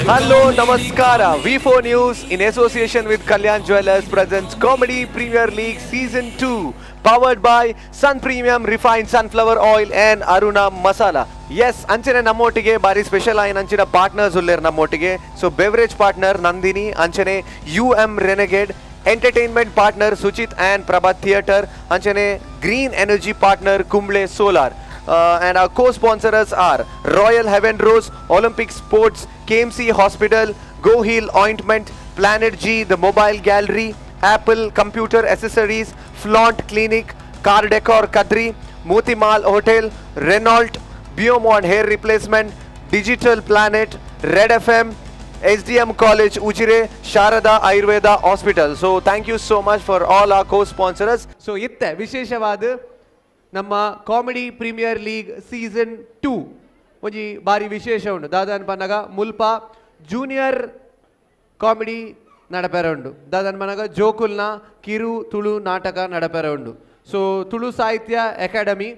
Hello, Namaskara. V4 News in association with Kalyan Jewellers presents Comedy Premier League Season 2, powered by Sun Premium Refined Sunflower Oil and Aruna Masala. Yes, anchene nammottige bari special ayin anchina partners uller nammottige. So beverage partner Nandini, anchene UM Renegade, entertainment partner Suchit and Prabhat Theatre, anchene green energy partner Kumble Solar. And our co-sponsors are Royal Heaven Rose, Olympic Sports, KMC Hospital, Go Heal Ointment, Planet G, The Mobile Gallery, Apple Computer Accessories, Flaunt Clinic, Car Decor Kadri, Motimal Hotel, Renault, Biomon Hair Replacement, Digital Planet, Red FM, SDM College Ujire, Sharada Ayurveda Hospital. So thank you so much for all our co-sponsors. So itte visheshavaada ನಮ್ಮ comedy premier league season 2 ಒಂಜಿ ಬಾರಿ ವಿಶೇಷ ಉಂಡು ದಾದಾನ್ ಪನ್ನಗ ಮುಲ್ಪ junior comedy ನಡಪೆರ ಉಂಡು ದಾದಾನ್ ಪನ್ನಗ ಜೋಕುಲ್ನ ಕಿರು ತುಳು ನಾಟಕ ನಡಪೆರ ಉಂಡು ಸೊ ತುಳು ಸಾಹಿತ್ಯ ಅಕಾಡೆಮಿ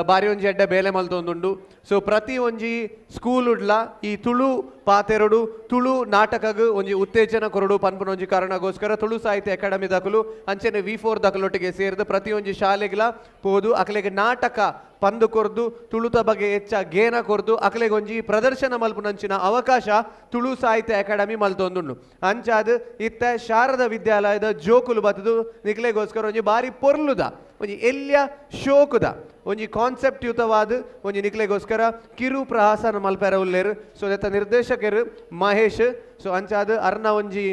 ಬಾರಿ ಒಂಜಿ ಎಡ್ಡೆ ಬೇಲೆ ಮಲ್ತೊಂದುಂಡು ಸೊ ಪ್ರತಿ ಒಂಜಿ ಸ್ಕೂಲ್ ಉಡ್ಲ ಈ ತುಳು ಪಾತೆರಡು ತುಳು ನಾಟಕಗ್ ಒಂಜಿ ಉತ್ತೇಜನ ಕೊರಡು ಪನ್ಪುನ ಒಂಜಿ ಕಾರಣಗೋಸ್ಕರ ತುಳು ಸಾಹಿತ್ಯ ಅಕಾಡೆಮಿ ದಕಲು ಅಂಚನೆ V4 ದಕಲೊಟ್ಟಿಗೆ ಸೇರಿದ ಪ್ರತಿ ಒಂಜಿ ಶಾಲೆಗಳ ಪೋದು ಅಕಲೆಗೆ ನಾಟಕ ಪಂದು ಕೊರ್ದು ತುಳುತ ಬಗ್ಗೆ ಹೆಚ್ಚ ಗೇನ ಕೊರ್ದು ಅಕಲೆಗೆ ಒಂಜಿ ಪ್ರದರ್ಶನ ಮಲ್ಪುನಂಚಿನ ಅವಕಾಶ ತುಳು ಸಾಹಿತ್ಯ ಅಕಾಡೆಮಿ ಮಲ್ತೊಂದುಂಡು ಅಂಚಾದ ಇತ್ತ ಶಾರದಾ ವಿದ್ಯಾಲಯದ ಜೋಕುಲು ಬತ್ತದು ನಿಕ್ಲೆಗೋಸ್ಕರ ಒಂಜಿ ಬಾರಿ ಪೊರ್ಲುದ ಒಂಜಿ ಎಲ್ಯ ಶೋಕುದ ಒಂಜಿ ಕಾನ್ಸೆಪ್ಟ್ ಯುತವಾದ ಒಂಜಿ ನಿಕ್ಲೆಗೋಸ್ಕರ ಕಿರು ಪ್ರಹಾಸನ ಮಲ್ಪೆರ ಉಲ್ಲೇರು ಸೊ ದೆತ್ತ ನಿರ್ದೇಶಕರು ಮಹೇಶ್ ಸೊ ಅಂಚಾದ ಅರ್ನ ಒಂಜಿ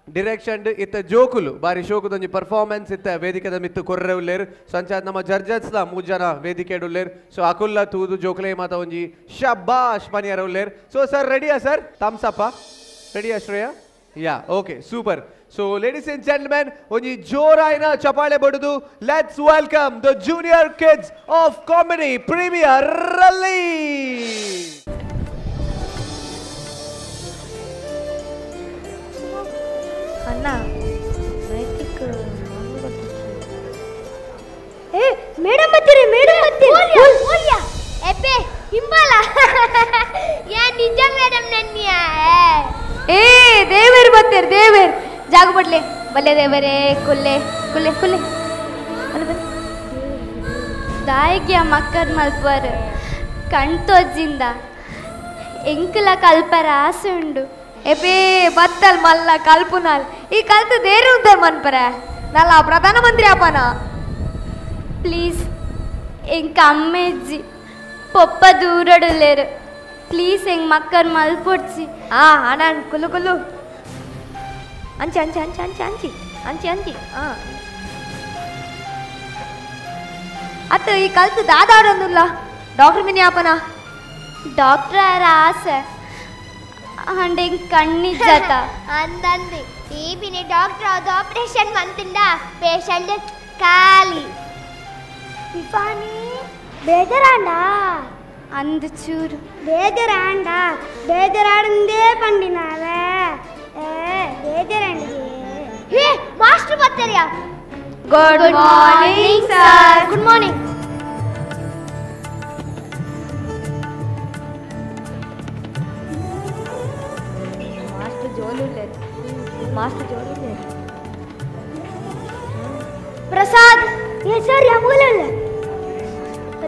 ಡಿರೆಕ್ಷನ್ ಇತ್ತ ಜೋಕುಲು ಬಾರಿ ಶೋಕುದ ಒಂಜಿ ಪರ್ಫಾರ್ಮೆನ್ಸ್ ಇತ್ತ ವೇದಿಕೆದ ಮಿತ್ತು ಕೊರ್ರೆ ಉಲ್ಲೇರು ಸೊ ಅಂಚಾದ ನಮ್ಮ ಜಡ್ಜಸ್ಲ 3 ಜನ ವೇದಿಕೆ ಉಲ್ಲೇರು ಸೊ ಅಕುಲ್ಲ ತೂದು ಜೋಕುಲೆ ಮಾತ ಒಂಜಿ ಶಬ್ಬಾಶ್ ಮನಿಯರ ಉಲ್ಲೇರು ಸೊ ಸರ್ ರೆಡಿಯಾ ಸರ್ ಥಮ್ಸ್ ಅಪ್ ರೆಡಿಯಾ ಶ್ರೇಯಾ ಯಾ okay super So ladies and gentlemen, onji joraina chapale bodudu, let's welcome the junior kids of Comedy Premier League. Anna, naitik hey, madam battire. Olya. Ebbe, himbala. Ya ninja madam nanniya. Hey, dever battir, dever. जाग पडले बल्ले देवरे कुल्ले कुल्ले कुल्ले दायग्या मक्कर मल्पर कण्तोज्जिंद ಎಂಕಲ ಕಲ್ಪರ ಆಸೆ ಉಂಡು ಎಪೇ ಬತ್ತಲ್ ಮಲ್ಲ ಕಲ್ಪುನಾಲ್ ಈ ಕಲ್ತು there ಉಂದರ್ ಮನ್ಪರ ನಲ್ಲ ಪ್ರಧಾನ ಮಂತ್ರಿ ಅಪ್ಪನ please ಎಂಕ ಅಮ್ಮೆಜ್ಜಿ ಪೊಪ್ಪ ದೂರಡುಲ್ಲೇರು please ಎಂಗ್ ಮಕ್ಕರ್ ಮಲ್ಪೊಡ್ಸಿ ಅಣ್ಣನ್ ಕುಲು ಕುಲು ಅಂಚಿ ಅಂಚಿ ಅಂಚಿ ಅಂಚಿ ಅಂಚಿ ಅಂಚಿ ಅಂಚಿ ಅತ್ತ ಈ ಕಲ್ತು ದಾದಾಡೊಂದುಲ್ಲ ಡಾಕ್ಟರ್ ಮಿನಿ ಆಪನ ಡಾಕ್ಟರ್ ಆರ ಆಸೆ ಅಂಡೆ ಕಣ್ಣಿಜ್ಜತ ಅಂದಂದು ಈ ಬಿನಿ ಡಾಕ್ಟರ್ ಅದು ಆಪರೇಷನ್ ಮಂತಿಂದ ಪೇಷಂಟ್ ಖಾಲಿ ಇಫಾನಿ ಬೇಜರಾಂಡ ಅಂದು ಚೂರು ಬೇಜರಾಂಡ ಬೇಜರಾಡಂದೇ ಪಂಡಿನಾವೆ हे मास्टर बत्तरिया good morning sir good morning master जोलुले प्रसाद ये सर या बोले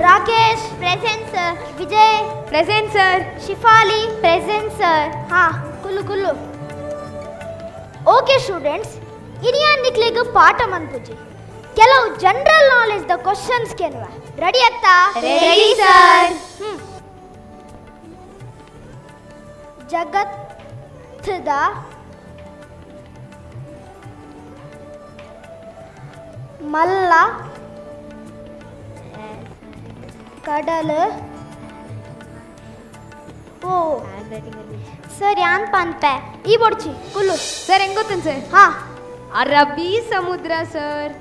Rakesh present sir Vijay present sir Shefali present sir हाँ कुल्लू कुल्लू ओके स्टूडेंट्स इनिया निकलेगा पाठ मनपुजी ಕೆಲವು ಜನರಲ್ ನಾಲೆಜ್ ದ ಕ್ವೆಶ್ಚನ್ಸ್ ಕೇಳುವ ರೆಡಿ ಅತ್ತಾ ರೆಡಿ ಸರ್ ಜಗತ್ತದ ಮಲ್ಲ ಕಡಲು ಓ ಸರ್ ಯಾನ್ ಪಂಪೆ ಈ ಬೊಡ್ಚಿ ಕುಲ್ಲು ಸರ್ ಹೆಂಗ್ ಗೊತ್ತೇನು ಸರ್ ಹಾ ಅರಬ್ಬಿ ಸಮುದ್ರ ಸರ್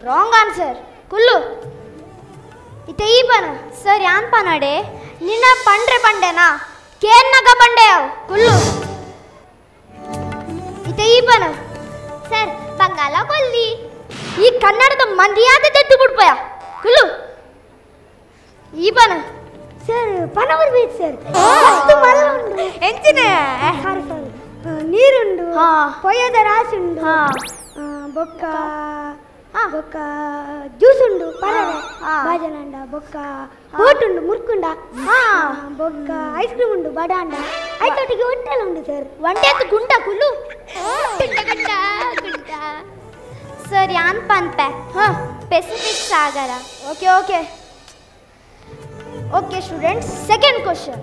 ರಾಂಗ್ ಆನ್ಸರ್ ಕುಲ್ಲು ಇತ ಈ ಪನ ಸರ್ ಯಾನ್ ಪನಡೆ ನಿನ್ನ ಪಂಡ್ರೆ ಪಂಡೆನಾ ಕೇನ್ನಗ ಪಂಡೆ ಕುಲ್ಲು ಇತ ಈ ಪನ ಸರ್ ಬಂಗಾಲ ಕೊಲ್ಲಿ ಈ ಕನ್ನಡದ ಮಂದಿಯಾದ ತೆತ್ತು ಬಿಡ್ಪಯ ಕುಲ್ಲು ಈ ಬನ ಸರ್ ಪನವರ್ ಬೀಚ್ ಸರ್ ಎಂಚಿನ ನೀರುಂಡು ಕೊಯ್ಯದ ರಾಸುಂಡು ಬೊಕ್ಕ ಬೊಕ್ಕ ಜ್ಯೂಸ್ ಉಂಡು ಬಾಜನಂಡ ಬೊಕ್ಕ ಬೋಟ್ ಉಂಡು ಮುರ್ಕುಂಡ ಬೊಕ್ಕ ಐಸ್ ಕ್ರೀಮ್ ಉಂಡು ಬಡಾಂಡ ಐತೊಟ್ಟಿಗೆ ಒಂಟೆಲ್ಲ ಉಂಡು ಸರ್ ಒಂಟೆ ಅಂತ ಗುಂಡ ಕುಲ್ಲು ಸರ್ ಯಾನ್ ಪಂಪೆ ಪೆಸಿಫಿಕ್ ಸಾಗರ okay okay okay students second question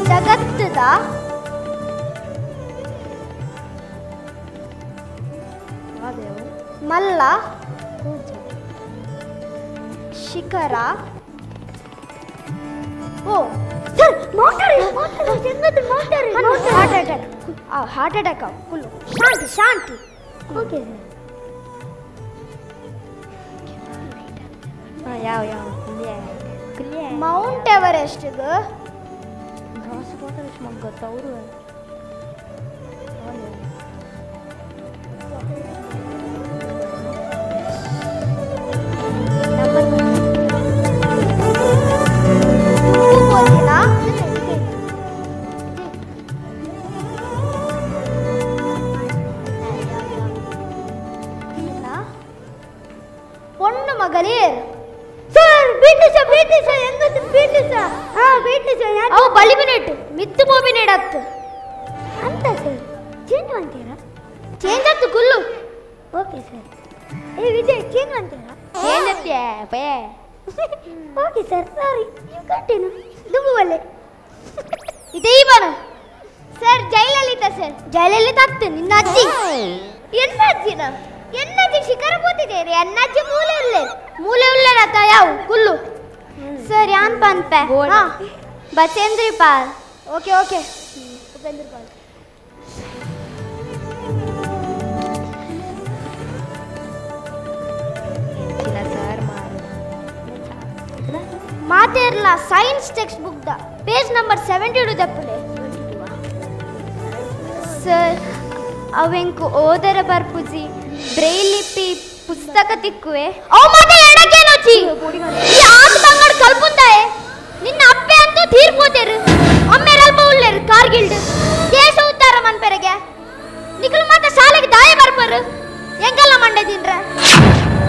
ಜಗತ್ತದ ಮಲ್ಲ ಶಿಖರ ಓ ಸರ್ ಹಾರ್ಟ್ ಅಟ್ಯಾಕ್ ಫುಲ್ಲು ಶಾಂತಿ ಶಾಂತಿ ಓಕೆ ಯಾವ ಯಾವ ಮೌಂಟ್ ಎವರೆಸ್ಟ್ ಗೊತ್ತವರು பொண்ணு மகளிர் சார் பீட்டிஷ பீட்டிஷ எங்கது பீட்டிஷ பீட்டிஷ ಅವು ಬಲಿಮಿನೇಟ್ ಮಿತ್ತು ಬೋಬಿನೇಟ್ ಅತ್ತು ಅಂತ ಸರ್ ಚೇಂಜ್ ಅಂತೀರಾ ಚೇಂಜ್ ಅತ್ತು ಕುಲ್ಲು ಓಕೆ ಸರ್ ಏ ವಿಜಯ್ ಚೇಂಜ್ ಅಂತೀರಾ ಚೇಂಜ್ ಅತ್ತೆ ಪೇ okay sir sorry you continue ದುಬುವಲೆ ಇದೇ ಬನ ಸರ್ ಜಯಲಲಿತಾ ಸರ್ ಜಯಲಲಿತಾ ಅತ್ತು ನಿನ್ನ ಅಜ್ಜಿ ಎನ್ನ ಅಜ್ಜಿನ ಎನ್ನಜ್ಜಿ ಶಿಖರ ಕೂತಿದ್ದೇರಿ ಎನ್ನಜ್ಜಿ ಮೂಲೆ ಉಳ್ಳೇನತ್ತ ಯಾವ ಕುಲ್ಲು ಸರ್ ಯಾನ್ ಪಂಪೆ ಬಚೇಂದ್ರಿ ಪಾಲ್ ಓಕೆ ಓಕೆ ಉಪೇಂದ್ರ ಪಾಲ್ ಮಾತೇರ್ಲ ಸೈನ್ಸ್ ಟೆಕ್ಸ್ಟ್ ಬುಕ್ ದ ಪೇಜ್ ನಂಬರ್ 72 ದಪ್ಪಲೆ ಸರ್ ಅವೆಂಕು ಓದರ ಬರ್ಪುಜಿ ಬ್ರೈಲ್ ಲಿಪಿ ಪುಸ್ತಕ ತಿಕ್ಕುವೆ ಅವು ಮಾತೆ ಎಣಕೇನೋಚಿ ಈ ಆತು ಬಂಗಡ ಕಲ್ಪುಂದಾಯೆ ನಿನ್ನ ಅಪ್ಪೆ ಅಂತೂ ತೀರ್ಪೋತೆರು ಅಮ್ಮೆರ ಅಲ್ಪ ಉಳ್ಳೆರು ಕಾರ್ಗಿಲ್ಡ್ ದೇಶ ಉತ್ತಾರ ಮನ್ಪೆರೆಗೆ ನಿಕಲು ಮಾತ ಶಾಲೆಗೆ ದಾಯ ಬರ್ಪರು ಎಂಗೆಲ್ಲ ಮಂಡೆ ತಿನ್ರೆ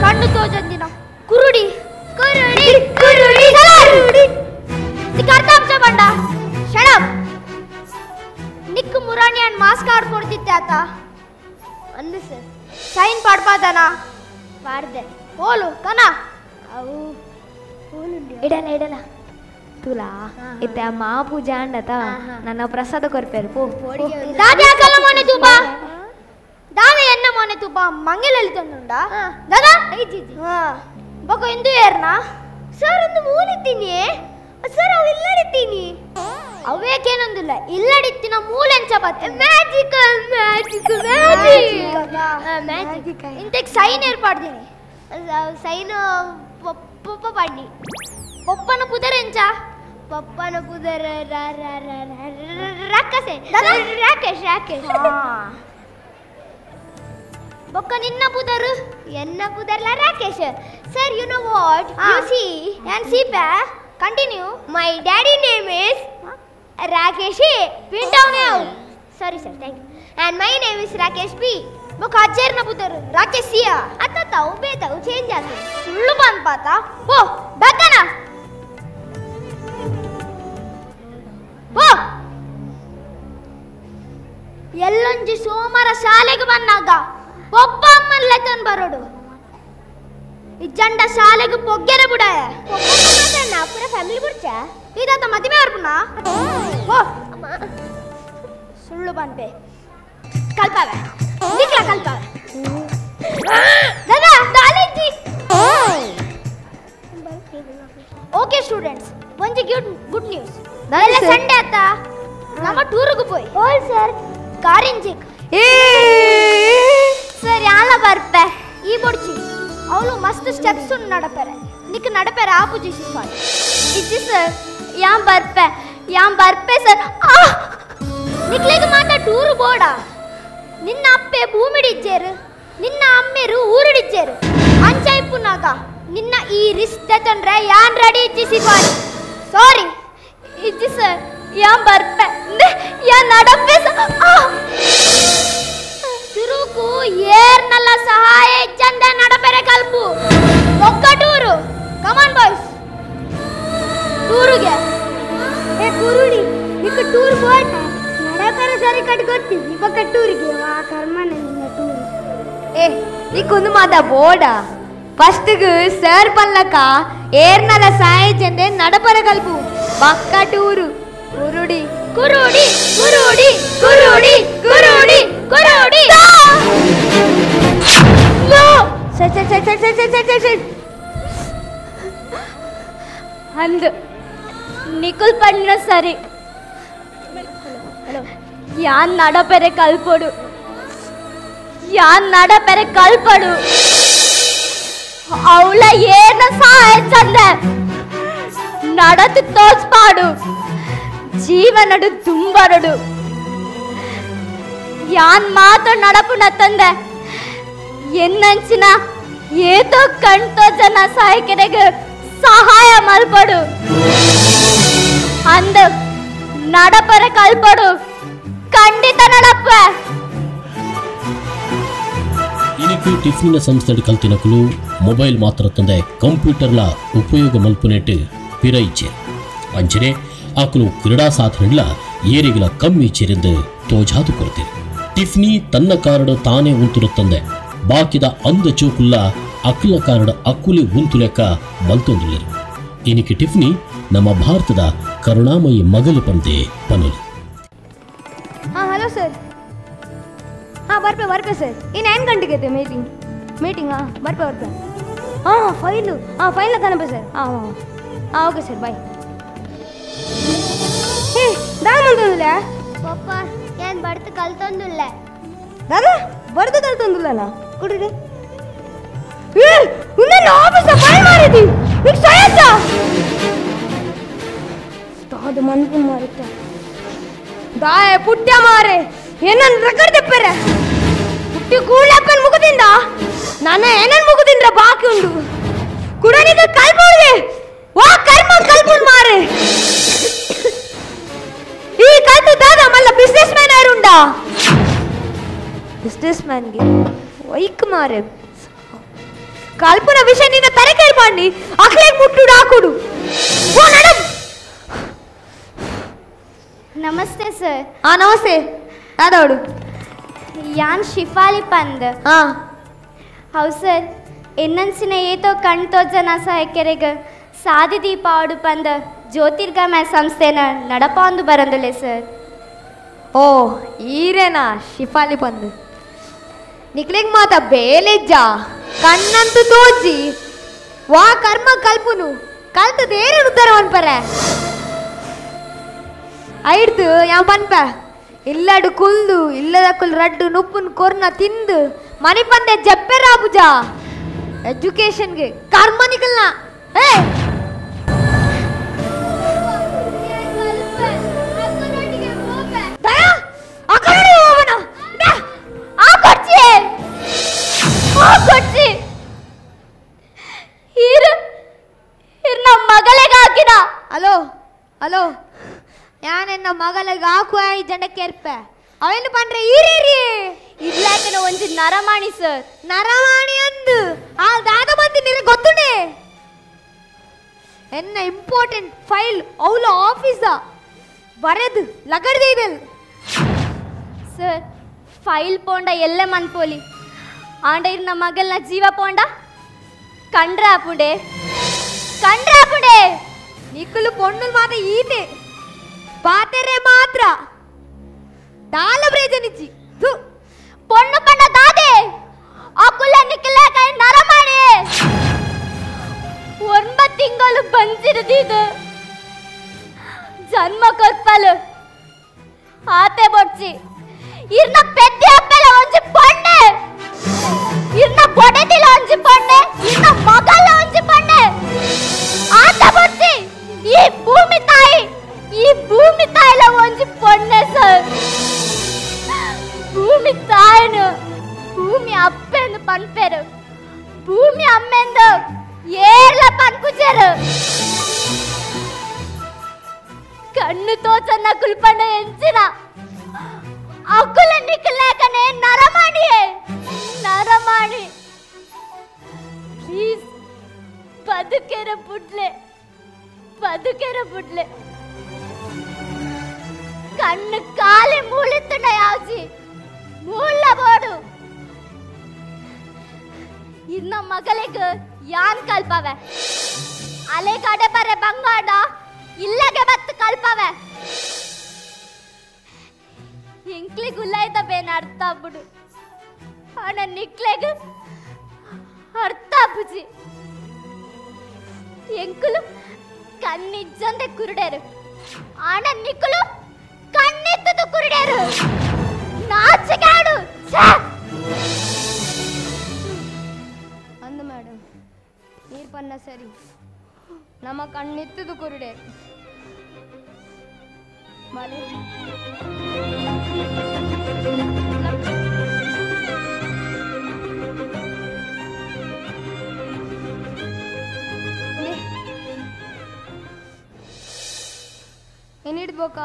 ಕಣ್ಣು ತೋಜಂದಿನ ಕುರುಡಿ ಕುರುಡಿ ಕುರುಡಿ ಕುರುಡಿ ನಿಕ್ಕ ಅರ್ಥ ಅಂಶ ಬಂಡ ಶಣಪ್ ನಿಕ್ಕು ಮುರಾಣಿ ಅಂಡ್ ಮಾಸ್ಕ್ ಆಡ್ಕೊಡ್ತಿದ್ದೆ ಆತ ಅಂದು ಸರ್ ಸೈನ್ ಪಾಡ್ಪಾದನ ಪಾಡ್ದೆ ಹೋಲು ಕನ ಅವು ಇಡಲ್ಲ ಇಡಲ್ಲ ತುಲಾ ಇತ್ತೆ ಮಾ ಪೂಜಾ ಅಂಡತ ನನ್ನ ಪ್ರಸಾದ ಕೊರ್ಪೇರು ಪೋ ದಾದ ಯಾಕಲ್ಲ ಮೊನೆ ತುಪ್ಪ ದಾದ ಎನ್ನ ಮೊನೆ ತುಪ್ಪ ಮಂಗೆಲಲ್ಲಿ ತಂದುಂಡ ದಾದಾ ಬೊಕ ಇಂದು ಏರ್ನಾ ಸರ್ ಒಂದು ಮೂಲಿತ್ತೀನಿ ಸರ್ ಅವು ಇಲ್ಲಡಿತ್ತೀನಿ ಅವೇಕೇನೊಂದಿಲ್ಲ ಇಲ್ಲಡಿತ್ತಿನ ಮೂಲೆಂಚ ಬತ್ತೆ ಮ್ಯಾಜಿಕಲ್ ಮ್ಯಾಜಿಕ್ ಮ್ಯಾಜಿಕ್ ಇಂತೆಕ್ ಸೈನ್ ಏರ್ಪಾಡ್ತೀನಿ ಸೈನ್ ಪಪ್ಪ ಪಾಡಿ ಪಪ್ಪನ ಪುದರೆಂಚ ಪಪ್ಪನ ಪುದರ ರಾಕಸೆ ರಾಕೇಶ್ ರಾಕೇಶ್ ಬೊಕ್ಕ ನಿನ್ನ ಪುದರು ಎನ್ನ ಪುದರ್ಲ Rakesh sir you know what you see and see ಬ್ಯಾ continue my daddy name is Rakesh ಪಿಂಟೌನ್ಯಾವ್ sorry sir thank you and my name is Rakesh P ಬೊಕ್ಕ ಅಜ್ಜೇರ್ನ ಪುದರು ರಾಕೇಶ್ ಸಿಯಾ ಅತ್ತವು ಬೇತವು ಚೇಂಜ್ ಆಗ್ತದೆ ಸುಳ್ಳು ಬಂದ್ ಪಾತ ಓ ಬೇಕನ ಓ ಎಲ್ಲೊಂಜಿ ಸೋಮವಾರ ಶಾಲೆಗೆ ಬಂದಾಗ ಒಬ್ಬ ಅಮ್ಮನ್ ಬರೋಡು ಇಜ್ಜಂಡ ಶಾಲೆಗೆ ಪೊಗ್ಗೆರೆ ಬಿಡಾಯ ಪೂರ ಫ್ಯಾಮಿಲಿ ಬಿಡ್ಚ ಇದಾತ ಮದುವೆ ಬರ್ಪುನ ಓ ಸುಳ್ಳು ಬಂದೆ ಕಲ್ಪವೆ ನಿಕ್ಲ ಕಲ್ಪವೆ ದಾದಾ ದಾಲಿಂಜಿ ಓಕೆ ಸ್ಟೂಡೆಂಟ್ಸ್ ಒಂಜಿ ಗುಡ್ ನ್ಯೂಸ್ ನಾಳೆ ಸಂಡೇ ಅತ್ತ ನಮ್ಮ ಟೂರ್ಗೆ ಪೋಯ್ ಓಲ್ ಸರ್ ಕಾರಿಂಜಿಕ್ ಸರ್ ಯಾಲ ಬರ್ಪೆ ಈ ಬೊಡ್ಚಿ ಅವಳು ಮಸ್ತ್ ಸ್ಟೆಪ್ಸ್ ನಡಪೆರೆ ನಿಕ್ ನಡಪೆರೆ ಆಪುಜಿ ಸಿಫಾಯ್ ಇಜ್ಜಿ ಸರ್ ಯಾಂ ಬರ್ಪೆ ಸರ್ ನಿಕ್ಲೆಗೆ ಮಾತ ಟೂರ್ ಬೋಡ ನಿನ್ನ ಅಪ್ಪೆ ಭೂಮಿಡಿಚ್ಚೇರು ನಿನ್ನ ಅಮ್ಮೆರು ಊರಿಡಿಚ್ಚೇರು ಅಂಚೈಪುನಾಗ ನಿನ್ನ ಈ ರಿಶ್ತೆ ತಂದ್ರೆ ಯಾನ್ ರೆಡಿ ಇಚ್ಚಿಸಿ ಸಾರಿ ಇಚ್ಚಿ ಸರ್ ಯಾನ್ ಬರ್ಪೆ ಯಾನ್ ನಡಪೆ ಸುರುಕು ಏರ್ನಲ್ಲ ಸಹಾಯ ಚಂದ ನಡಪೆರೆ ಕಲ್ಪು ಒಕ್ಕಟೂರು ಕಮಾನ್ ಬಾಯ್ಸ್ ಟೂರುಗೆ ಏ ಕುರುಡಿ ನಿಕ್ಕ ಟೂರ್ ಬೋಟ್ ನಡಪೆರೆ ಸರಿ ಕಟ್ಕೊಡ್ತೀನಿ ಇವಾಗ ಟೂರಿಗೆ ವಾ ಕರ್ಮನ ನಿನ್ನ ಟೂರ್ ಏ ನೀಕೊಂದು ಮಾತ ಬೋಡ ಫಸ್ಟ್ಗೆ ಸರ್ ಪಲ್ಲಕ ಏರ್ನಲ್ಲ ಸಹಾಯ ಚಂದ ನಡಪೆರೆ ಕಲ್ಪು ಪಕ್ಕ ಟೂರು ಕುರುಡಿ ಕುರುಡಿ ಕುರುಡಿ ಕುರುಡಿ ಕುರುಡಿ ಕುರುಡಿ ಅಂದು ನಿಕುಲ್ ಪಣ್ಣ ಸರಿ ಯಾನ್ ನಡಪೆರೆ ಕಲ್ಪಡು ಯಾನ್ ನಡಪೆರೆ ಕಲ್ಪಡು ಅವಳ ಏನ ಸಹಾಯ ಚಂದ ನಡತು ತೋಚ್ಪಾಡು ಜೀವನಡು ತುಂಬರಡು ಯಾನ್ ಮಾತು ನಡಪುನ ತಂದೆ ಎನ್ನಂಚಿನ ಏತೋ ಕಣ್ತೋ ಜನ ಸಹಾಯಕರಿಗೆ ಸಹಾಯ ಮಲ್ಪಡು ಅಂದ ನಡಪರ ಕಲ್ಪಡು ಖಂಡಿತ ನಡಪ ಇನಿಕು ಟಿಫಿನ ಸಂಸ್ಥೆ ಕಲ್ತಿನಕಲು ಮೊಬೈಲ್ ಮಾತ್ರ ತಂದೆ ಕಂಪ್ಯೂಟರ್ಲ ಉಪಯೋಗ ಮಲ್ಪುನೆಟ್ಟು ಪಿರೈಚೆ ಅಂಚನೆ ಆಕಲು ಕ್ರೀಡಾ ಸಾಧನೆಗಳ ಏರಿಗಳ ಕಮ್ಮಿ ಚೆರೆಂದು ತೋಜಾದು ಕೊಡ್ತೀರಿ ಟಿಫ್ನಿ ತನ್ನ ಕಾರಣ ತಾನೇ ಉಂತುರುತ್ತಂದೆ ಬಾಕಿದ ಅಂದ ಚೂಕುಲ್ಲ ಅಕ್ಕಲ ಕಾರಣ ಅಕ್ಕುಲಿ ಉಂತು ಲೆಕ್ಕ ಮಲ್ತೊಂದುಳ್ಳರು ಇನಿಕೆ ಟಿಫ್ನಿ ನಮ್ಮ ಭಾರತದ ಕರುಣಾಮಯಿ ಮಗಲು ಪಂದೆ ಪನಲು ಹಲೋ ಸರ್ ಬರ್ಪೆ ಸರ್ ಇನ್ನು 9 ಗಂಟೆಗೆ ಮೀಟಿಂಗ್ ಬರ್ಪೆ ಫೈಲ್ ಕನಪೆ ಸರ್ ಓಕೆ ಸರ್ ಬಾಯ್ ದಾಮಂತಂದುಲ್ಲ ಪಪ್ಪ ಏನ್ ಬರ್ತು ಕಲ್ತೊಂದುಲ್ಲ ದಾದಾ ಬರ್ದು ಕಲ್ತೊಂದುಲ್ಲ ಕುಡಿರಿ ಉನ್ನ ಆಫೀಸ್ ಫೈಲ್ ಮಾಡಿದಿ ನಿಕ್ ಸಯಸ ತಾದು ಮನ್ಪು ಮಾರಿತ ದಾಯ ಪುಟ್ಟ ಮಾರೆ ಏನನ್ ರೆಕಾರ್ಡ್ ತೆಪ್ಪರೆ ಪುಟ್ಟಿ ಕೂಳಪ್ಪನ್ ಮುಗುದಿಂದ ನಾನು ಏನನ್ ಮುಗುದಿಂದ್ರ ಬಾಕಿ ಉಂಡು ಕುಡನಿಗ ಕಲ್ಪೋದೆ ವಾ ಕರ್ಮ ಕಲ್ಪುನ್ ಮಾರೆ ಈ ಕಲ್ತು ದಾದ ಮಲ್ಲ ಬಿಸ್ನೆಸ್ ಮ್ಯಾನ್ ಆರುಂಡ ಬಿಸ್ನೆಸ್ ಮ್ಯಾನ್ಗೆ ವೈಕ್ ಮಾರೆ ಕಲ್ಪನ ವಿಷಯ ನಿನ್ನ ತಲೆ ಕೇಳ್ಬಾಂಡಿ ಅಕ್ಲೆಗ್ ಮುಟ್ಟುಡು ಹಾಕುಡು ಓ ನಡಮ್ ನಮಸ್ತೆ ಸರ್ ನಮಸ್ತೆ ಯಾದವಡು ಯಾನ್ ಶಿಫಾಲಿ ಪಂದ್ ಹೌ ಸರ್ ಎನ್ನನ್ಸಿನ ಏತೋ ಕಣ್ತೋ ಜನ ಸಹಾಯಕರಿಗೆ ಸಾದಿ ದೀಪ ಆಡು ಪಂದ ಜ್ಯೋತಿರ್ಗಮಯ ಸಂಸ್ಥೆನ ನಡಪಾಂದು ಬರಂದುಲೆ ಸರ್ ಓ ಈರೇನಾ ಶಿಫಾಲಿ ಪಂದ್ ನಿಕ್ಲಿಗ್ ಮಾತ ಬೇಲೆಜ್ಜ ಕಣ್ಣಂತೂ ತೋಜಿ ವಾ ಕರ್ಮ ಕಲ್ಪುನು ಕಲ್ತದೇನು ಉತ್ತರ ಅನ್ಪರೆ ಐಡ್ದು ಯಾವ ಪನ್ಪ ಇಲ್ಲಡು ಕುಲ್ದು ಇಲ್ಲದ ಕುಲ್ ರಡ್ಡು ನುಪ್ಪುನ್ ಕೊರ್ನ ತಿಂದು ಮನಿ ಪಂದೆ ಜಪ್ಪೆ ರಾಬುಜ ಎಜುಕೇಶನ್ಗೆ ಕರ್ಮ ನಿಕಲ್ನ ಏ ಹಲೋ ಹಲೋ ಯಾನೆನ್ನ ಮಗಳಿಗೆ ಹಾಕುವ ಈ ಜನಕ್ಕೇರ್ಪೆ ಅವೇನು ಪಂಡ್ರೆ ಈರೇರಿ ಇರ್ಲಾಕನ ಒಂಜಿ ನರಮಾಣಿ ಸರ್ ನರಮಾಣಿ ಅಂದು ಆ ದಾದ ಮಂದಿ ನಿನಗೆ ಗೊತ್ತುಂಡೆ ಎನ್ನ ಇಂಪಾರ್ಟೆಂಟ್ ಫೈಲ್ ಅವಳ ಆಫೀಸ ಬರೆದು ಲಗಡ್ದೆ ಇದೆಲ್ ಸರ್ ಫೈಲ್ ಪೋಂಡ ಎಲ್ಲೆ ಮನ್ಪೋಲಿ ಆಂಡ ಇರ್ನ ಮಗಲ್ನ ಜೀವ ಪೋಂಡ ಕಂಡ್ರೆ ಆಪುಂಡೆ ನಿಕ್ಕಲು ಪೊಣ್ಣು ಮಾತ ಈತೆ ಪಾತೆರೆ ಮಾತ್ರ ದಾಲ ಬ್ರೇಜನಿಚ್ಚಿ ಪೊಣ್ಣು ಪಣ್ಣ ದಾದೆ ಅಕುಲ ನಿಕ್ಕಲ ಕೈ ನರ ಮಾಡಿ 9 ತಿಂಗಳು ಬಂಜಿರದಿದು ಜನ್ಮ ಕೊತ್ಪಲು ಆತೆ ಬೊಡ್ಚಿ ಇರ್ನ ಪೆದ್ದೆ ಅಪ್ಪೆಲ ಒಂಜಿ ಪೊಣ್ಣೆ ಇರ್ನ ಬೊಡೆದಿಲ ಒಂಜಿ ಪೊಣ್ಣೆ ಇರ್ನ ಮಗಲ ಒಂಜಿ ಪೊಣ್ಣೆ ಆತೆ ಬೊಡ್ಚಿ ಈ ಭೂಮಿ ತಾಯಿಲ ಒಂಜಿ ಪೊಣ್ಣೆ ಸರ್ ಭೂಮಿ ತಾಯಿ ಭೂಮಿ ಅಪ್ಪೆಂದು ಪನ್ಪೇರು ಭೂಮಿ ಅಮ್ಮೆಂದು ಏರ್ಲ ಪನ್ಪುಜರು ಕಣ್ಣು ತೋಚನ್ನ ಕುಲ್ಪಣ್ಣ ಎಂಚಿನ ಅಕ್ಕುಲ ನಿಕ್ಕಲೇಕನೆ ನರಮಾಣಿ ಪ್ಲೀಸ್ ಬದುಕೆರ ಬುಡ್ಲೆ ಕಣ್ಣು ಕಾಲಿ ಮೂಳಿತ್ತುಂಡ ಯಾವ್ಸಿ ಮೂಳ್ಳ ಬೋಡು ಇನ್ನ ಮಗಳಿಗೆ ಯಾನ್ ಕಲ್ಪವೆ ಅಲೆ ಕಡೆ ಬರೆ ಬಂಗಾಡ ಇಲ್ಲಗೆ ಬತ್ತು ಕಲ್ಪವೆ ಇಂಕ್ಲಿ ಗುಲ್ಲಾಯ್ತ ಬೇನ ಅರ್ಥ ಬಿಡು ಹಣ ನಿಕ್ಲೆಗೆ ಅರ್ಥ ಬುಜಿ ಎಂಕುಲು ಕಣ್ಣಿಜ್ಜಂದೆ ಕುರುಡೇರು ಆಣ ನಿಕ್ಕುಲು ಕಣ್ಣೆತ್ತದು ಕುರುಡೇರು ನಾಚಿಕಾಡು ಅಂದು ಮೇಡಮ್ ನೀರು ಪನ್ನ ಸರಿ ನಮ್ಮ ಕಣ್ಣೆತ್ತದು ಕುರುಡೇರು ಮಲೆ ಏನಿಡ್ಬೋಕ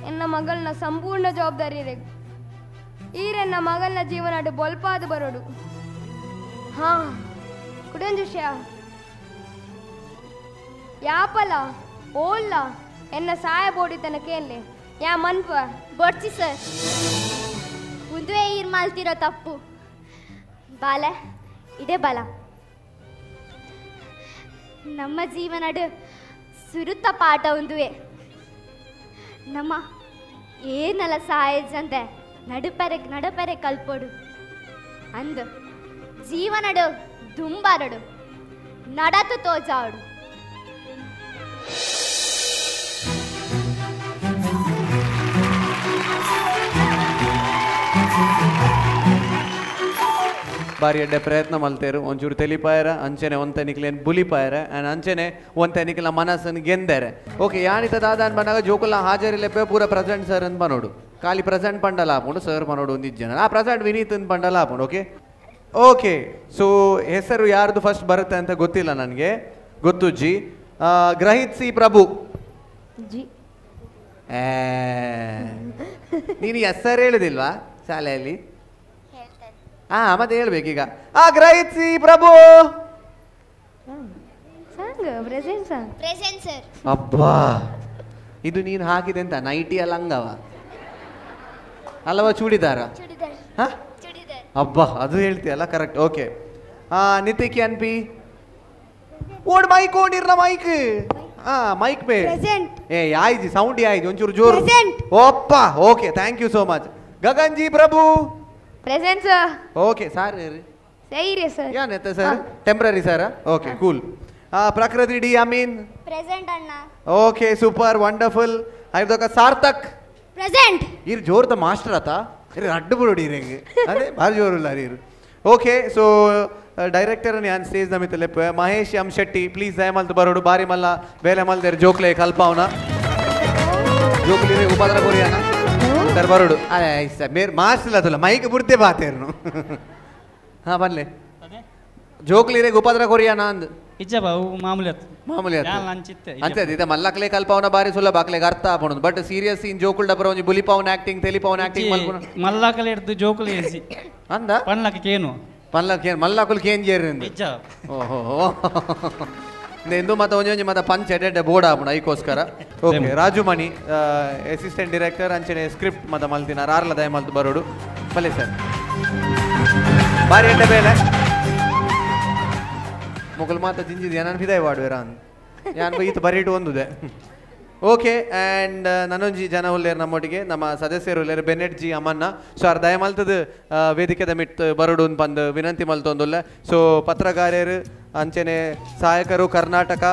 ಎನ್ನ ಮಗಳನ್ನ ಸಂಪೂರ್ಣ ಜವಾಬ್ದಾರಿ ಇದೆ ಈರೆನ್ನ ಮಗಳನ್ನ ಜೀವನ ಬೊಲ್ಪಾದು ಬರೋಡು ಹಾ ಕುಡೊಂದು ವಿಷಯ ಯಾಪಲ ಓಲ್ಲ ಎನ್ನ ಸಹಾಯ ಬೋಡಿ ತನಕೇನ್ಲೆ ಯಾ ಮನ್ಪ ಬಡ್ಸಿ ಸರ್ ಮುಂದುವೆ ಈರ್ ಮಾಲ್ತಿರೋ ತಪ್ಪು ಬಾಲ ಇದೇ ಬಲ ನಮ್ಮ ಜೀವನಡು ಸುರುತ್ತ ಪಾಠ ಒಂದುವೆ ನಮ್ಮ ಏನಲ್ಲ ಸಹಾಯಜಂದೆ ನಡುಪೆರೆ ಕಲ್ಪೋಡು ಅಂದು ಜೀವನಡು ದುಂಬಾರಡು ನಡತು ತೋಜಾಡು ಬಾರಿ ಎಡ್ಡೆ ಪ್ರಯತ್ನ ಮಲ್ತೇರು ಒಂಚೂರು ತೆಲಿಪಾಯರ ಅಂಚೆನೆ ಒಂತೆನಿಕ್ಲೇನು ಬುಲಿಪಾಯರ ಆ್ಯಂಡ್ ಅಂಚೆನೆ ಒಂತೆನಿಕ್ಲ ಮನಸ್ಸನ್ನು ಗೆಂದಾರೆ ಓಕೆ ಯಾನಿತ ದಾದಾನ್ ಬಂದಾಗ ಜೋಕುಲ್ಲ ಹಾಜರಿಲೆಪ್ಪೆ ಪೂರ ಪ್ರೆಸೆಂಟ್ ಸರ್ ಅಂತ ಬನೋಡು ಖಾಲಿ ಪ್ರೆಸೆಂಟ್ ಪಂಡಲ ಹಾಕೊಂಡು ಸರ್ ಬನೋಡು ಒಂದಿದ್ದು ಜನ ಆ ಪ್ರೆಸೆಂಟ್ ವಿನೀತ್ ಅಂತ ಪಂಡಲ ಹಾಕೊಂಡು ಓಕೆ ಸೊ ಹೆಸರು ಯಾರ್ದು ಫಸ್ಟ್ ಬರುತ್ತೆ ಅಂತ ಗೊತ್ತಿಲ್ಲ ನನಗೆ ಗೊತ್ತು ಜಿ ಗ್ರಹಿತ್ಸಿ ಪ್ರಭು ಜಿ ನೀನು ಹೆಸರು ಹೇಳುದಿಲ್ವಾ ಶಾಲೆಯಲ್ಲಿ ಮತ್ತೆ ಹೇಳ್ಬೇಕೀಗ ಗ್ರಹಿಸಿ ಪ್ರಭು ಅಬ್ಬಾ ಇದು ನೀನು ಹಾಕಿದೆ ಅಂತ ನೈಟಿ ಅಲ್ಲ ಹಂಗವ ಅಲ್ಲವಾ ಚೂಡಿದಾರ ಅಬ್ಬಾ ಅದು ಹೇಳ್ತೀಯಲ್ಲ ಕರೆಕ್ಟ್ ಓಕೆ ನಿತಿಕ್ ಅನ್ಪಿ ಓಡ್ ಮೈಕ್ ಓಡಿರ್ಲ ಮೈಕ್ ಮೈಕ್ ಪೇ ಏ ಆಯ್ಜಿ ಸೌಂಡ್ ಆಯ್ಜಿ ಒಂಚೂರು ಜೋರು ಓಪ್ಪ okay thank you so much Gagan ji Prabhu present sir okay sir ಸೈರಿ ಸರ್ ಯಾನೆತ್ತ sir temporary sir okay cool Prakriti D Ameen present ಅಣ್ಣ ಓಕೆ ಸೂಪರ್ ವಂಡರ್ಫುಲ್ ಐದೊಕ ಸಾರ್ಥಕ್ ಪ್ರೆಸೆಂಟ್ ಇರ್ ಜೋರ್ದ ಮಾಸ್ಟರ್ ಆತ ಇರ್ ಅಡ್ಡು ಬಿಡೋಡಿ ಇರಂಗೆ ಅದೇ ಭಾರಿ ಜೋರಿಲ್ಲ ಇರು ಓಕೆ ಸೊ ಡೈರೆಕ್ಟರ್ ನಾನು ಸ್ಟೇಜ್ ನಮಿತ ಲೆಪ್ಪ ಮಹೇಶ್ ಎಂ ಶೆಟ್ಟಿ ಪ್ಲೀಸ್ ದಯಮಲ್ತು ಬರೋಡು ಬಾರಿ ಮಲ್ಲ ಬೇಲೆ ಮಲ್ದೇರು ಜೋಕ್ಲೆ ಕಲ್ಪವನ ಜೋಕ್ಲಿ ಉಪದ್ರ ಕೊರಿಯಾನ ಸರ್ ಬರೋಡು ಮೇರ್ ಮಾಸ್ಟರ್ ಇಲ್ಲ ಮೈಕ್ ಬುಡ್ತೆ ಬಾತೇರ್ನು ಹಾ ಬನ್ಲೆ ಜೋಕ್ಲಿ ರೇ ಉಪದ್ರ ಕೊರಿಯಾನ ಅಂದ್ ಮಾಮೂಲಿ ಅಂತೆ ಇದ ಮಲ್ಲಕ್ಲೆ ಕಲ್ಪವನ ಬಾರಿ ಸುಲಭ ಆಕ್ಲೆಗೆ ಅರ್ಥ ಆಪಣದು ಬಟ್ ಸೀರಿಯಸ್ ಇನ್ ಜೋಕುಲ್ ಡಬರ ಒಂಜಿ ಬುಲಿಪವನ್ ಆಕ್ಟಿಂಗ್ ತೆಲಿಪವನ್ ಆಕ್ಟಿಂಗ್ ಮಲ್ಪುನ ಮಲ್ಲಕಲೆ ಹಿಡ್ದು ಜೋಕುಲ್ ಏಸಿ ಅಂದ ಪನ್ಲಕ ಕೇನು ಮಲ್ಲಕುಲ್ ಕೇನ್ ಜೇರಿಂದ ಓಹೋ ಎಂದು ಮತ್ತೆ ಒಂಜಿ ಮತ್ತೆ ಪಂಚ ಎಡ್ಡೆ ಬೋರ್ಡ್ ಆಪುಣ ಐಕೋಸ್ಕರ ಓಕೆ ರಾಜು ಮಣಿ ಅಸಿಸ್ಟೆಂಟ್ ಡೈರೆಕ್ಟರ್ ಅಂಚನೆ ಸ್ಕ್ರಿಪ್ಟ್ ಮತ್ತೆ ಮಲ್ತಿನಾರ ಆರ್ಲ ದಯ ಮಲ್ತು ಬರೋಡು ಬಲೆ ಸರ್ ಬಾರಿ ಎಡ್ಡೆ ಬೇಲೆ ಮೊಗಲ್ ಮಾತ ಜಿಂಜಿದ್ ನಾನು ಫಿದಾಯ್ ವಾಡುವೆರ ಅಂತ ಯಾನ್ ಈತ ಬರೀಟು ಒಂದುದೆ ಓಕೆ ಆ್ಯಂಡ್ ನನ್ನೊಂಜಿ ಜನ ಉಲ್ಲೇರು ನಮ್ಮೊಟ್ಟಿಗೆ ನಮ್ಮ ಸದಸ್ಯರು ಉಲ್ಲೇರು ಬೆನೆಟ್ ಜಿ ಅಮ್ಮನ್ನ ಸೊ ಅವ್ರು ದಯ ಮಲ್ತದ ವೇದಿಕೆದ ಮಿಟ್ ಬರೋಡು ಬಂದು ವಿನಂತಿ ಮಲ್ತೊಂದುಲ್ಲ ಸೊ ಪತ್ರಕಾರ್ಯರು ಅಂಚನೆ ಸಹಾಯಕರು ಕರ್ನಾಟಕ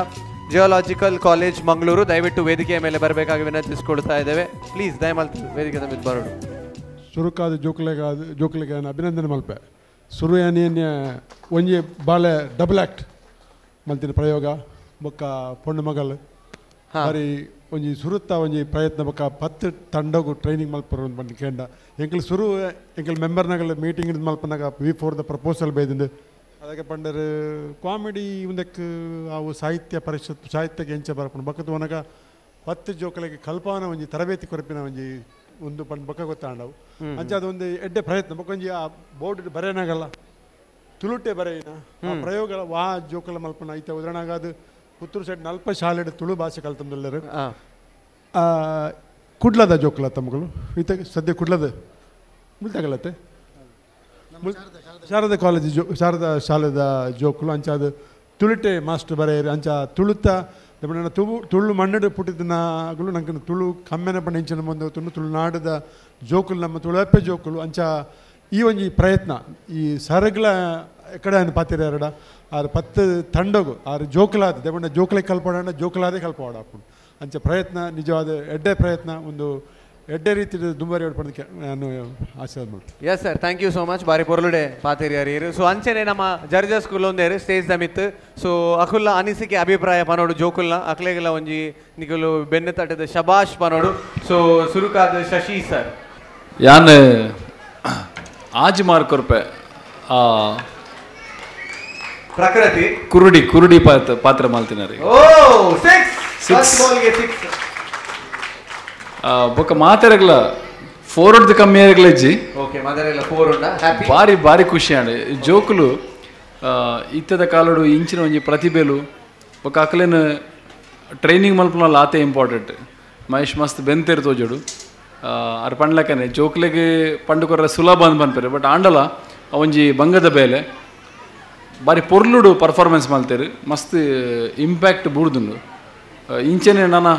ಜಿಯೋಲಾಜಿಕಲ್ ಕಾಲೇಜ್ ಮಂಗಳೂರು ದಯವಿಟ್ಟು ವೇದಿಕೆಯ ಮೇಲೆ ಬರಬೇಕಾಗಿ ವಿನಂತಿಸಿಕೊಳ್ತಾ ಇದ್ದೇವೆ ಪ್ಲೀಸ್ ದಯಮಲ್ತು ವೇದಿಕೆದ ಮಿತ್ ಬರೋಡು ಸುರುಕಾದ ಜೋಕ್ಲಿಗೆ ಅಭಿನಂದನೆ ಮಲ್ಪೆ ಸುರು ಏನೇನು ಒಂಜಿ ಬಾಳೆ ಡಬಲ್ ಆ್ಯಕ್ಟ್ ಮಲ್ತಿನ ಪ್ರಯೋಗ ಬೊಕ್ಕ ಪೊಣ್ಣು ಮಗಲ್ ಬಾರಿ ಒಂಜಿ ಸುರುತ್ತ ಒಂಜಿ ಪ್ರಯತ್ನ ಬೊಕ 10 ತಂಡಗೂ ಟ್ರೈನಿಂಗ್ ಮಲ್ಪರು ಬಂದು ಕೇಂಡ ಎಂಕಲ್ ಸುರು ಎಂಕಲ್ ಮೆಂಬರ್ನಾಗಲ್ಲ ಮೀಟಿಂಗ್ ಹಿಡಿದು ಮಲ್ಪನಾಗ V4 ದ ಪ್ರಪೋಸಲ್ ಬೈದಿಂದ ಅದಕ್ಕೆ ಪಂಡರ್ ಕಾಮಿಡಿ ಮುಂದಕ್ಕೆ ಅವು ಸಾಹಿತ್ಯ ಪರಿಷತ್ ಸಾಹಿತ್ಯಕ್ಕೆ ಎಂಚ ಬರ್ಪುಂಡು ಬಕ್ಕದ ಒನಗ 10 ಜೋಕಲಿಗೆ ಕಲ್ಪನ ಒಂಜಿ ತರಬೇತಿ ಕೊರಪಿನ ಒಂಜಿ ಒಂದು ಪಂಡ್ ಬಕ್ಕ ಗೊತ್ತಾಂಡವು ಅಂಚ ಅದೊಂದು ಎಡ್ಡೆ ಪ್ರಯತ್ನ ಬಕ್ಕೊಂಜಿ ಆ ಬೋರ್ಡ್ ಬರೆಯನಾಗಲ್ಲ ತುಳುಟೆ ಬರೆಯಿನ ಪ್ರಯೋಗ ವಾ ಜೋಕಲ ಮಲ್ಪನ ಐತೆ ಉದಾಹರಣೆಗೆ ಅದು ಪುತ್ತೂರು ಸೈಡ್ ನಲ್ಪ ಶಾಲೆ ತುಳು ಭಾಷೆ ಕಲ್ತಂದೆಲ್ಲರು ಕುಡ್ಲದ ಜೋಕಲ ತಮ್ಮಗಳು ಈತ ಸದ್ಯ ಕುಡ್ಲದ ಮುಲ್ತಾಗಲತ್ತೆ ಶಾರದಾ ಕಾಲೇಜ್ ಶಾರದಾ ಶಾಲೆದ ಜೋಕುಲು ಅಂಚ ಅದು ತುಳುಟೆ ಮಾಸ್ಟರ್ ಬರೆಯರು ಅಂಚ ತುಳುತ್ತ ತುಳು ಮಣ್ಣಡು ಪುಟ್ಟಿದನಾಗಲು ನಂಗೆ ತುಳು ಕಮ್ಮೆನ ಪಂಡ ಇಂಚಿನ ಮುಂದೆ ತುಳುನಾಡದ ಜೋಕುಲು ನಮ್ಮ ತುಳುಪ್ಪೆ ಜೋಕುಲು ಅಂಚ ಈ ಒಂಜಿ ಪ್ರಯತ್ನ ಈ ಸರಗಳ ಎಕಡೆ ಅನ್ನು ಪಾತಿರ ಎರಡ ಆರು 10 ತಂಡಗು ಆರು ಜೋಕಲಾದ ದೇವಣ್ಣ ಜೋಕಲೆ ಕಲ್ಪೋಣ ಜೋಕಲಾದೇ ಕಲ್ಪೋಡ ಹಾಕೊಂಡು ಅಂಚ ಪ್ರಯತ್ನ ನಿಜವಾದ ಎಡ್ಡೆ ಪ್ರಯತ್ನ ಒಂದು ಎಡ್ಡೆ ರೀತಿ ದುಂಬಾರಿ ಹೊಡ್ಪಡೋದಕ್ಕೆ ನಾನು ಆಶೀರ್ವಾದ ಮಾಡ್ತೀನಿ. Yes sir, thank you so much. ಬಾರಿ ಪೊರ್ಲುಡೆ ಪಾತಿರಿಯಾರು. ಸೊ ಅಂಚೆನೆ ನಮ್ಮ ಜರ್ಜಸ್ ಸ್ಕೂಲ್ ಒಂದೇರು ಸ್ಟೇಜ್ ದ ಮಿತ್. ಸೊ ಅಕುಲ್ಲ ಅನಿಸಿಕೆ ಅಭಿಪ್ರಾಯ ಪನೋಡು ಜೋಕುಲ್ನ ಅಕ್ಲೆಗೆಲ್ಲ ಒಂಜಿ ನಿಕುಲು ಬೆನ್ನು ತಟ್ಟದ ಶಬಾಷ್ ಪನೋಡು. ಸೊ ಸುರುಕಾದ ಶಶಿ ಸರ್ ಯಾನ್ ಆಜ್ ಮಾರ್ಕೊರ್ಪೆ ಪ್ರಕೃತಿ ಕುರುಡಿ ಪಾತ್ರ ಮಾಲ್ತಿನಾರಿ ಬೊಕ್ಕ ಮಾತಾಡಗಲ 4 ಹೊಡ್ದು ಕಮ್ಮಿ ಆಗಲಜ್ಜಿ ಬಾರಿ ಖುಷಿ ಆಂಡೆ ಜೋಕುಲು ಇತ್ತದ ಕಾಲಡು ಇಂಚಿನ ಒಂಜಿ ಪ್ರತಿಭೆಲು ಬೊಕ್ಕ ಅಕ್ಲೇನು ಟ್ರೈನಿಂಗ್ ಮಲ್ಪನಲ್ಲ ಆತೆ ಇಂಪಾರ್ಟೆಂಟ್. ಮಹೇಶ್ ಮಸ್ತ್ ಬೆಂತೇರು ತೋಜೋಡು ಅರ್ ಪಂಡ್ಲಕ್ಕನೆ ಜೋಕ್ಲೆಗೆ ಪಂಡುಕೊರ ಸುಲಭ ಅಂದ್ ಬನ್ಪೇರು ಬಟ್ ಆಂಡಲ ಒಂಜಿ ಬಂಗದ ಬೇಲೆ ಬಾರಿ ಪೊರ್ಲುಡು ಪರ್ಫಾರ್ಮೆನ್ಸ್ ಮಲ್ತೇರು ಮಸ್ತ್ ಇಂಪ್ಯಾಕ್ಟ್ ಬೂಡ್ದುಂಡು. ಇಂಚೆನೆ ನನ್ನ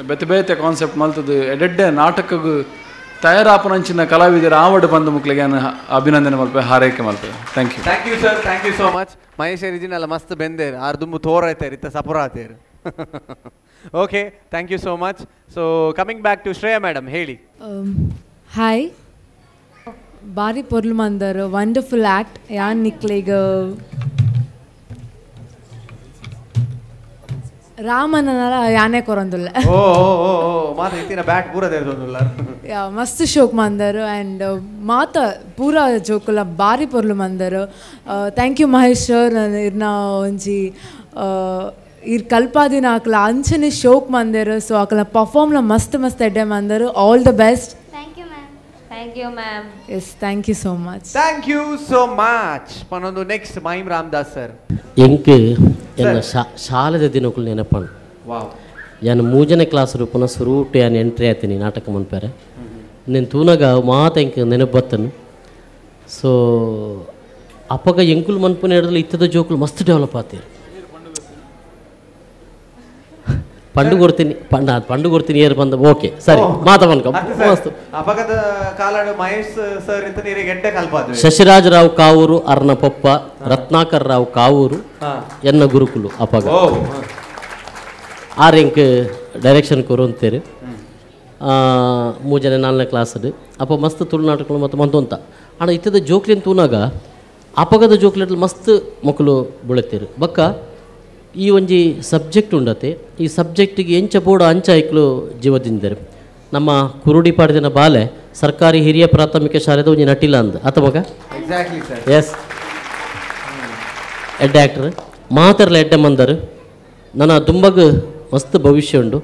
ಬೇತೆ ಕಾನ್ಸೆಪ್ಟ್ ಮಲ್ತದ್ದು ಎಡೆಡ್ಡೆ ನಾಟಕಗೂ ತಯಾರಾಪನಂಚಿನ ಕಲಾವಿದರು ಆವಡ್ ಬಂದು ಮುಕ್ಲಿಗೆ ಅಭಿನಂದನೆ ಮಲ್ಪೆ ಹಾರೈಕೆ ಮಲ್ಪೆ. Thank you sir, thank you so much. Mahesh ರಿಜಿನಲ್ಲ ಮಸ್ತ್ ಬೆಂದೇರು ಆರು ದುಂಬು ತೋರೈತೇರು ಇತ್ತ ಸಪುರಾತೇರು. Okay, thank you so much. So coming back to Shreya madam, ಹೇಳಿ. ಹಾಯ್, ಬಾರಿ ಪೊರ್ಲು ಮಂದರು ವಂಡರ್ಫುಲ್ ಆ್ಯಕ್ಟ್. ಯಾನ್ ನಿಕ್ಲಿಗ ರಾಮನಲ್ಲ ಯಾನೇ ಕೊರಂದುಲ್ಲ ಮಸ್ತ್ ಶೋಕ್ ಮಂದರು ಆ್ಯಂಡ್ ಮಾತ ಪೂರ ಜೋಕುಲ ಬಾರಿ ಪೊರ್ಲು ಮಂದರು. Thank you Mahesh sir. ಇರ್ನ ಒಂಜಿ ಇರ್ ಕಲ್ಪಾದಿನ ಆಕಲ ಅಂಚನೆ ಶೋಕ್ ಮಂದರು. ಸೊ ಆಕಲ ಪರ್ಫಾರ್ಮ್ಲ ಮಸ್ತ್ ಎಡ್ಡೆ ಮಂದರು. All the best. Thank you, ma'am. Yes, thank you so much. Thank you so much. Panondu next Mahim Ramdas sir. ಎಂಕ್ ಎನ್ನ ಶಾಲೆದ ದಿನಗಳು ನೆನಪಂಡು. ವಾವ್. ಯಾನು 3ನೇ ಕ್ಲಾಸ್ ರೂಪನ ಸುರೂಟು ಯಾನು ಎಂಟ್ರಿ ಆಯ್ತೀನಿ ನಾಟಕ ಮನ್ಪೇರೆ. నేను ತೂನಾಗ ಮಾತ ಎಂಕ್ ನೆನಪು ಬತ್ತನು. ಸೊ ಅಪ್ಪಗ ಎಂಕುಲು ಮನ್ಪುನ ಹಿಡಿದ್ರೆ ಇತ್ತದ ಜೋಕುಲು ಮಸ್ತ್ ಡೆವಲಪ್ ಆತೀರಿ. ಪಂಡು ಕೊಡ್ತೀನಿ ಏರ್ ಬಂದ ಓಕೆ ಸರಿ ಮಾತ ಮನ್ಕ ಮಸ್ತ್ ಅಪಗದ ಕಾಲಾಡು ಮಹೇಶ್ ಸರ್ ಇಂತ ನೀರಿಗೆ ಗೆಡ್ಡೆ ಕಲ್ಪಾದು. ಶಶಿರಾಜರಾವ್ ಕಾವೂರು ಅರ್ನ ಪೊಪ್ಪ ರತ್ನಾಕರ್ ರಾವ್ ಕಾವೂರು ಎನ್ನ ಗುರುಕುಲು ಅಪಗ ಆರೆಂಕ್ ಡೈರೆಕ್ಷನ್ ಕೊರಂತೇರು 3 ಜನ 4ನೇ ಕ್ಲಾಸ್ ಅಪ್ಪ ಮಸ್ತ್ ತುಳು ನಾಟಕಗಳು ಮತ್ತು ಮಂತೊಂತ ಅಣ್ಣ ಇತ್ತದ ಜೋಕ್ಲಿನ ತೂನಾಗ ಅಪಗದ ಜೋಕ್ಲೆಟ್ ಮಸ್ತ್ ಮಕ್ಕಳು ಬೀಳುತ್ತೀರು ಬಕ್ಕ ಈ ಒಂಜಿ ಸಬ್ಜೆಕ್ಟ್ ಉಂಡತೆ ಈ ಸಬ್ಜೆಕ್ಟಿಗೆ ಎಂಚ ಬೋಡ ಅಂಚ ಐಕ್ಲು ಜೀವದಿಂದರು. ನಮ್ಮ ಕುರುಡಿ ಪಾಡ್ದಿನ ಬಾಲೆ ಸರ್ಕಾರಿ ಹಿರಿಯ ಪ್ರಾಥಮಿಕ ಶಾಲೆದ ಒಂಜಿ ನಟಿಲ ಅಂದ ಆತ ಮಗ ಎಸ್ ಎಡ್ಡೆ ಆ್ಯಕ್ಟರ್ ಮಾತಾರಲ ಎಡ್ಡೆ ಮಂದರು ನನ್ನ ದುಂಬಗ್ ಮಸ್ತ್ ಭವಿಷ್ಯ ಉಂಡು.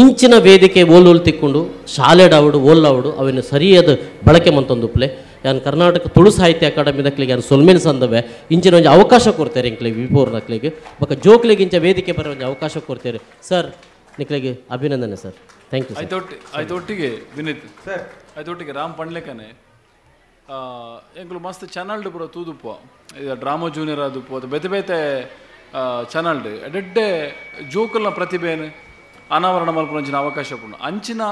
ಇಂಚಿನ ವೇದಿಕೆ ಓಲ್ ತಿಕ್ಕೊಂಡು ಶಾಲೆಡಾವಡು ಓಲ್ಲಾವಡು ಅವನ್ನು ಸರಿಯಾದ ಬಳಕೆ ಮಂತೊಂದುಪ್ಲೆ ಯಾನ್ ಕರ್ನಾಟಕ ತುಳು ಸಾಹಿತ್ಯ ಅಕಾಡೆಮಿ ದಕ್ಲಿಗೆ ಯಾನು ಸೊಲ್ಮೇನ್ ಸಂದವೆ ಇಂಚಿನ ಒಂಜಿ ಅವಕಾಶ ಕೊಡ್ತಾರೆ ಇಂಕ್ಲಿಗೆ V4 ನಕ್ಲಿಗೆ ಬಕ್ಕ ಜೋಕ್ಲಿಗೆ ಇಂಚ ವೇದಿಕೆ ಬರೋ ಒಂಜಿ ಅವಕಾಶ ಕೊಡ್ತಾರೆ ಸರ್. ನಿಕ್ಲಿಗೆ ಅಭಿನಂದನೆ ಸರ್. Thank you. ಆಯ್ತೊಟ್ಟಿಗೆ ವಿನೀತ್ ಸರ್ ಆಯ್ತೊಟ್ಟಿಗೆ ರಾಮ್ ಪಂಡ್ಲೆಕನೆ ಎಂಕುಲು ಮಸ್ತ್ ಚಾನಲ್ಡ್ ಪೂರ ತೂದುಪ್ಪ ಇದು ಡ್ರಾಮಾ ಜೂನಿಯರ್ ಆದುಪ್ಪು ಅದು ಬೇತೆ ಚಾನಲ್ಡ್ ಎಡೆಡ್ಡೆ ಜೋಕಲ್ನ ಪ್ರತಿಭೆಯನ್ನು ಅನಾವರಣ ಮಲ್ಪುನಂಚಿನ ಅವಕಾಶ ಪುಣ್ಣ ಅಂಚಿನ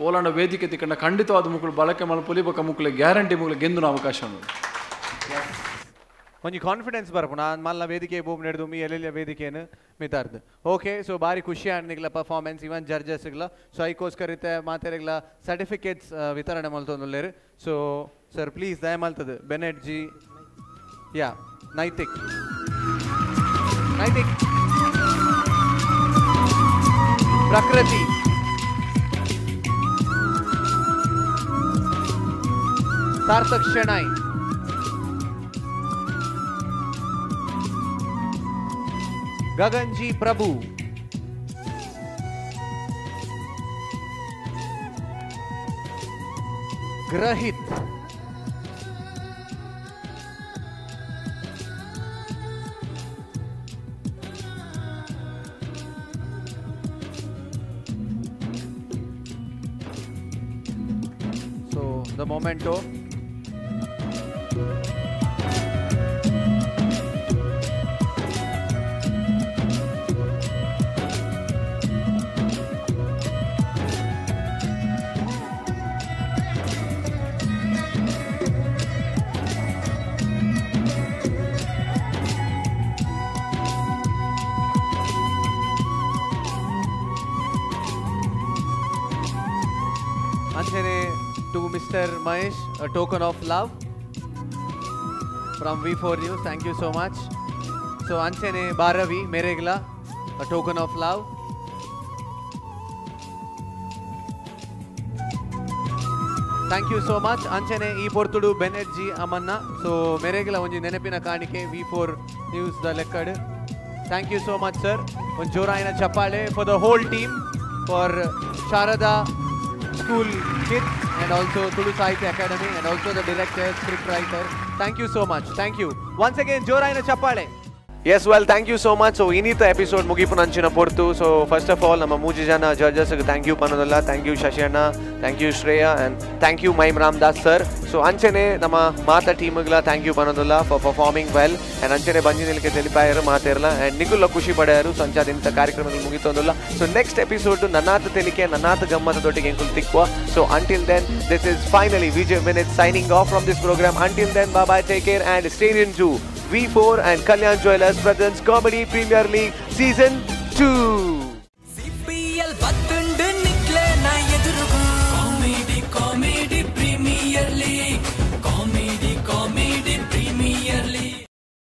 ಓಲಾಂಡ ವೇದಿಕೆ ತಿಕ್ಕಂಡ ಖಂಡಿತವಾದ ಮುಕ್ಕಳು ಬಳಕೆ ಮಲ್ಪೊಲಿ ಬೊಕ್ಕ ಮುಕ್ಕಳು ಗ್ಯಾರಂಟಿ ಮುಕ್ಕಳು ಗೆಂದುನ ಅವಕಾಶ ಉಂಟು. ಒಂಜಿ ಕಾನ್ಫಿಡೆನ್ಸ್ ಬರ್ಪು ನಾನು ಮಲ್ಲ ವೇದಿಕೆ ಬೋಬ್ ನಡೆದು ಮೀ ಎಲ್ಲೆಲ್ಲ ವೇದಿಕೆಯನ್ನು ಮಿತಾರ್ದು. ಓಕೆ, ಸೊ ಬಾರಿ ಖುಷಿ ಆಂಡ್ನಿಗ್ಲ ಪರ್ಫಾರ್ಮೆನ್ಸ್ ಇವನ್ ಜಡ್ಜಸ್ಗಳ. ಸೊ ಐಕೋಸ್ಕರ ಇತ್ತೆ ಮಾತೆರೆಗ್ಲ ಸರ್ಟಿಫಿಕೇಟ್ಸ್ ವಿತರಣೆ ಮಲ್ತೊಂದುಲ್ಲೇರು. ಸೊ ಸರ್ ಪ್ಲೀಸ್ ದಯ ಮಲ್ತದು ಬೆನೆಟ್ ಜಿ ಯಾ ನೈತಿಕ್ ಪ್ರಕೃತಿ ಸಾರ್ಥಕ್ ಶೆಣೈ, ಗಗನ್ಜಿ ಪ್ರಭು, ಗ್ರಹಿತ್, so the memento. Anjane to Mr. Mahesh, a token of love from V4 News. Thank you so much. So Anjane Baravi Meregla, a token of love. Thank you so much. Anjane E Portudu Benerji Amanna. So Meregla onji nenepina kaanike V4 News the lekkadu. Thank you so much, sir. One joraina chappale for the whole team, for Sharada School Kids and also Tulu Sahitya Academy and also the director, script writer. Thank you so much. Thank you. Once again, joraina chappale. Yes, well, thank you so much. So, inita episode mugipu nanchina portu. So, first of all, nama mooji jana judges thank you panadalla, thank you Shashiyana, thank you Shreya, and thank you Maim Ramdas sir. So, anchane nama mata team gla thank you panadalla for performing well, and anchane banjinilke telipayaru maaterla and nikulla kushi padayaru sanchad inta ಕಾರ್ಯಕ್ರಮಗಳು ಮುಗಿತೋದಲ್ಲ. So, next episode nannata telike nannata gammata dottige enkul tikwa. So, until then, this is finally Vijay Vinit signing off from this program. Until then, bye bye, take care and stay tuned to V4 and Kalyan Jewellers presents Comedy Premier League Season 2.